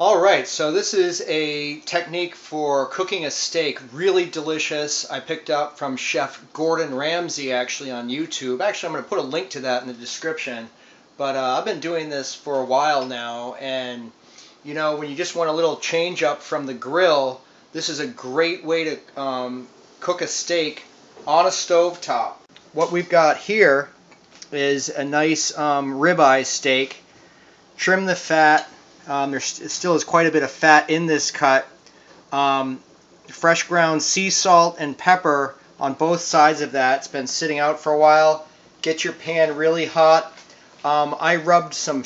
Alright, so this is a technique for cooking a steak. Really delicious. I picked up from Chef Gordon Ramsay actually on YouTube. Actually, I'm going to put a link to that in the description. But I've been doing this for a while now, and you know, when you just want a little change up from the grill, this is a great way to cook a steak on a stove top. What we've got here is a nice ribeye steak. Trim the fat. There still is quite a bit of fat in this cut. Fresh ground sea salt and pepper on both sides of that. It's been sitting out for a while. Get your pan really hot. I rubbed some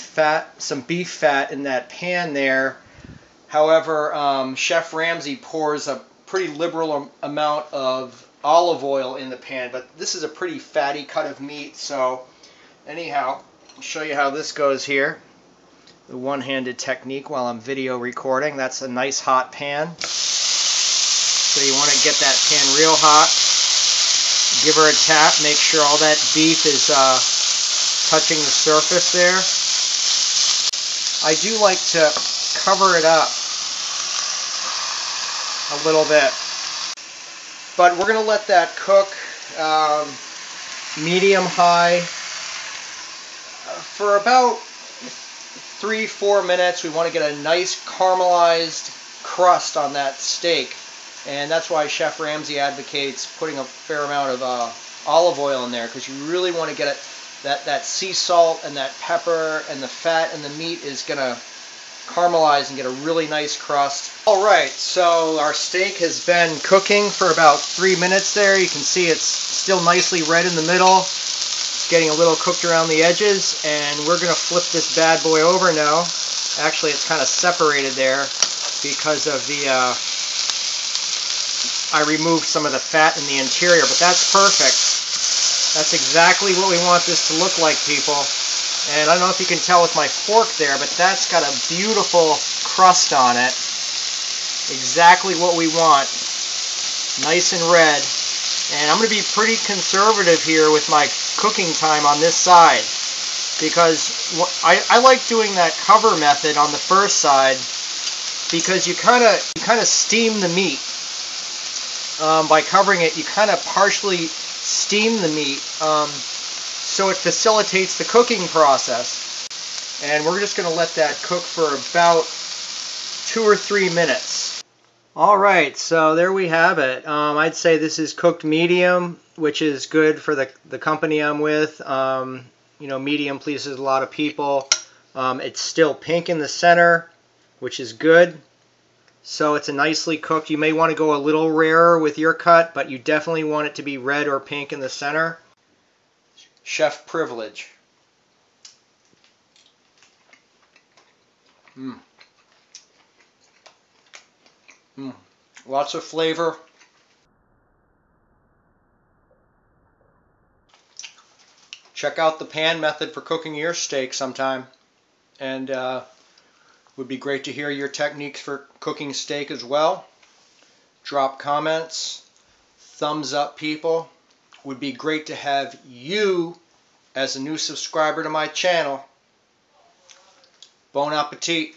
beef fat in that pan there. However, Chef Ramsay pours a pretty liberal amount of olive oil in the pan, but this is a pretty fatty cut of meat. So anyhow, I'll show you how this goes here. The one-handed technique while I'm video recording. That's a nice hot pan. So you want to get that pan real hot. Give her a tap. Make sure all that beef is touching the surface there. I do like to cover it up a little bit. But we're going to let that cook medium-high for about 3-4 minutes. We want to get a nice caramelized crust on that steak, and that's why Chef Ramsay advocates putting a fair amount of olive oil in there, because you really want to get it that sea salt and that pepper and the fat and the meat is going to caramelize and get a really nice crust. Alright, so our steak has been cooking for about 3 minutes there. You can see it's still nicely red in the middle. Getting a little cooked around the edges, and we're going to flip this bad boy over now. Actually, it's kind of separated there because of the I removed some of the fat in the interior, but that's perfect. That's exactly what we want this to look like, people. And I don't know if you can tell with my fork there, but that's got a beautiful crust on it. Exactly what we want. Nice and red. And I'm going to be pretty conservative here with my cooking time on this side, because I like doing that cover method on the first side, because you kind of steam the meat. By covering it, you kind of partially steam the meat, so it facilitates the cooking process. And we're just going to let that cook for about 2 or 3 minutes. Alright, so there we have it. I'd say this is cooked medium, which is good for the company I'm with. You know, medium pleases a lot of people. It's still pink in the center, which is good. So it's a nicely cooked. You may want to go a little rarer with your cut, but you definitely want it to be red or pink in the center. Chef privilege. Lots of flavor. Check out the pan method for cooking your steak sometime. And would be great to hear your techniques for cooking steak as well. Drop comments. Thumbs up, people. Would be great to have you as a new subscriber to my channel. Bon appetit.